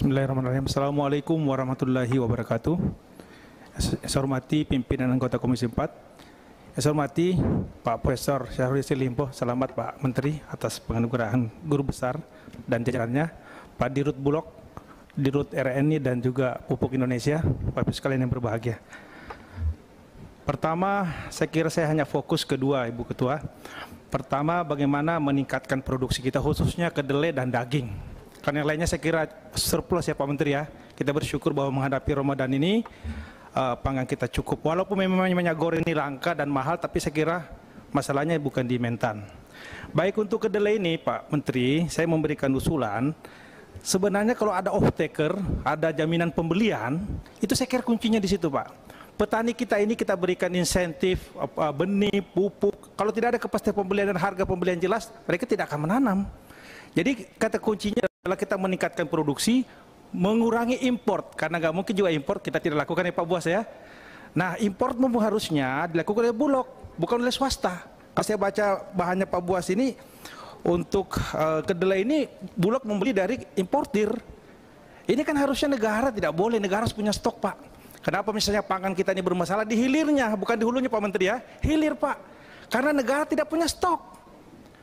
Bismillahirrahmanirrahim. Assalamualaikum warahmatullahi wabarakatuh. Saya hormati pimpinan anggota Komisi 4. Saya hormati Pak Profesor Syahrul Yassin Limpo. Selamat Pak Menteri atas penganugerahan guru besar dan jajarannya. Pak Dirut Bulog, Dirut RNI dan juga Pupuk Indonesia, Bapak Ibu sekalian yang berbahagia. Pertama, saya kira saya hanya fokus kedua, Ibu Ketua. Pertama, bagaimana meningkatkan produksi kita khususnya kedelai dan daging. Karena yang lainnya saya kira surplus ya Pak Menteri ya. Kita bersyukur bahwa menghadapi Ramadan ini pangan kita cukup. Walaupun memang minyak goreng ini langka dan mahal, tapi saya kira masalahnya bukan di Mentan. Baik untuk kedelai ini Pak Menteri, saya memberikan usulan. Sebenarnya kalau ada off-taker, ada jaminan pembelian, itu saya kira kuncinya di situ Pak. Petani kita ini kita berikan insentif, benih, pupuk. Kalau tidak ada kepastian pembelian dan harga pembelian jelas, mereka tidak akan menanam. Jadi kata kuncinya adalah kita meningkatkan produksi, mengurangi import. Karena nggak mungkin juga import kita tidak lakukan ya Pak Buas ya. Nah import memang harusnya dilakukan oleh Bulog, bukan oleh swasta. Kalau saya baca bahannya Pak Buas ini, untuk kedelai ini Bulog membeli dari importir. Ini kan harusnya negara tidak boleh, negara harus punya stok Pak. Kenapa misalnya pangan kita ini bermasalah di hilirnya, bukan di hulunya Pak Menteri ya, hilir Pak. Karena negara tidak punya stok.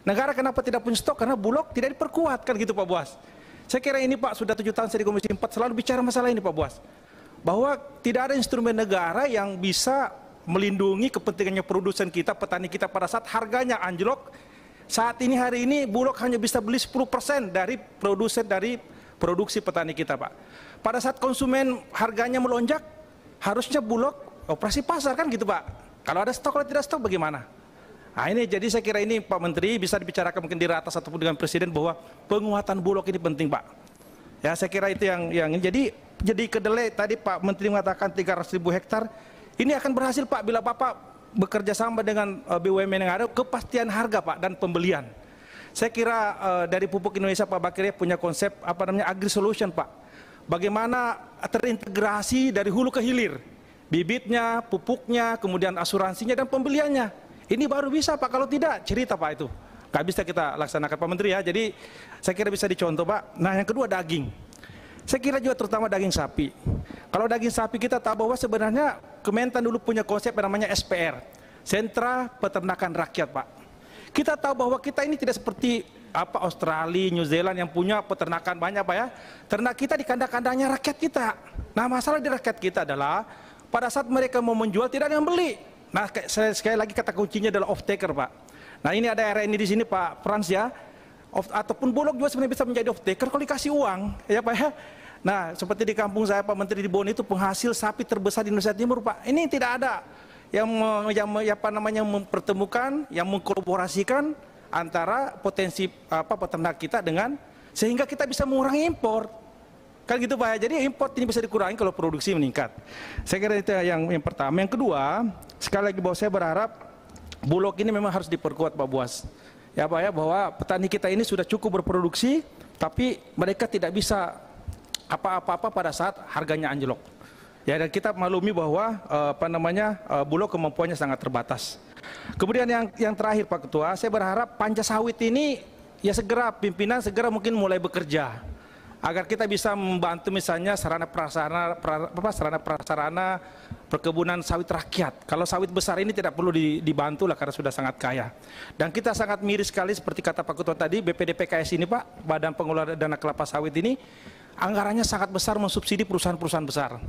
Negara kenapa tidak punya stok? Karena Bulog tidak diperkuat, kan gitu Pak Buas. Saya kira ini Pak, sudah 7 tahun saya di Komisi 4 selalu bicara masalah ini Pak Buas. Bahwa tidak ada instrumen negara yang bisa melindungi kepentingannya produsen kita, petani kita pada saat harganya anjlok. Saat ini hari ini Bulog hanya bisa beli 10% dari produksi petani kita Pak. Pada saat konsumen harganya melonjak, harusnya Bulog operasi pasar kan gitu Pak. Kalau ada stok, kalau tidak stok bagaimana? Nah ini jadi saya kira ini Pak Menteri bisa dibicarakan mungkin di ratas ataupun dengan Presiden bahwa penguatan Bulog ini penting Pak. Ya saya kira itu yang jadi kedelai tadi Pak Menteri mengatakan 300.000 hektar. Ini akan berhasil Pak bila Bapak bekerja sama dengan BUMN yang ada, kepastian harga Pak dan pembelian. Saya kira dari Pupuk Indonesia Pak Bakri punya konsep Agri Solution Pak. Bagaimana terintegrasi dari hulu ke hilir, bibitnya, pupuknya, kemudian asuransinya dan pembeliannya. Ini baru bisa Pak, kalau tidak cerita Pak itu. Gak bisa kita laksanakan Pak Menteri ya, jadi saya kira bisa dicontoh Pak. Nah yang kedua daging. Saya kira juga terutama daging sapi. Kalau daging sapi kita tahu bahwa sebenarnya Kementan dulu punya konsep yang namanya SPR. Sentra Peternakan Rakyat Pak. Kita tahu bahwa kita ini tidak seperti Australia, New Zealand yang punya peternakan banyak Pak ya. Ternak kita di kandang-kandangnya rakyat kita. Nah masalah di rakyat kita adalah pada saat mereka mau menjual tidak ada yang beli. Nah, sekali lagi kata kuncinya adalah off-taker Pak. Nah ini ada RNI di sini Pak Frans ya, ataupun Bulog juga sebenarnya bisa menjadi off-taker kalau dikasih uang ya Pak ya. Nah seperti di kampung saya Pak Menteri di Bon itu penghasil sapi terbesar di Indonesia Timur Pak. Ini tidak ada yang mempertemukan, yang mengkolaborasikan antara potensi peternak kita dengan sehingga kita bisa mengurangi impor. Kan gitu Pak ya, jadi import ini bisa dikurangi kalau produksi meningkat. Saya kira itu yang pertama. Yang kedua, sekali lagi bahwa saya berharap Bulog ini memang harus diperkuat Pak Buas. Ya Pak ya, bahwa petani kita ini sudah cukup berproduksi, tapi mereka tidak bisa apa-apa pada saat harganya anjlok. Ya dan kita maklumi bahwa Bulog kemampuannya sangat terbatas. Kemudian yang terakhir Pak Ketua, saya berharap Panja Sawit ini ya segera pimpinan segera mungkin mulai bekerja. Agar kita bisa membantu misalnya sarana prasarana perkebunan sawit rakyat. Kalau sawit besar ini tidak perlu dibantu lah karena sudah sangat kaya. Dan kita sangat miris sekali seperti kata Pak Ketua tadi, BPDPKS ini Pak, Badan Pengelola Dana Kelapa Sawit ini, anggarannya sangat besar mensubsidi perusahaan-perusahaan besar.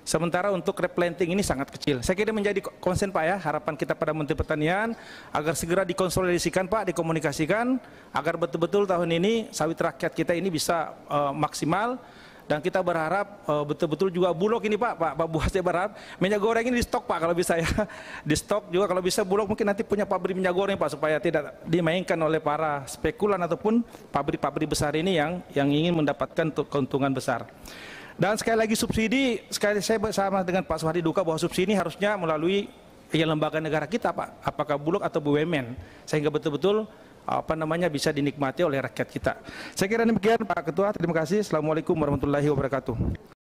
Sementara untuk replanting ini sangat kecil. Saya kira menjadi konsen Pak ya, harapan kita pada Menteri Pertanian agar segera dikonsolidasikan Pak, dikomunikasikan agar betul-betul tahun ini sawit rakyat kita ini bisa maksimal. Dan kita berharap betul-betul juga Bulog ini Pak Buas saya berharap minyak goreng ini di stok Pak kalau bisa ya. Di stok juga kalau bisa Bulog mungkin nanti punya pabrik minyak goreng Pak supaya tidak dimainkan oleh para spekulan ataupun pabrik-pabrik besar ini yang ingin mendapatkan keuntungan besar. Dan sekali lagi subsidi, sekali saya bersama dengan Pak Suhardi Duka bahwa subsidi ini harusnya melalui lembaga negara kita Pak, apakah Bulog atau BUMN, sehingga betul-betul bisa dinikmati oleh rakyat kita. Saya kira demikian Pak Ketua, terima kasih. Assalamualaikum warahmatullahi wabarakatuh.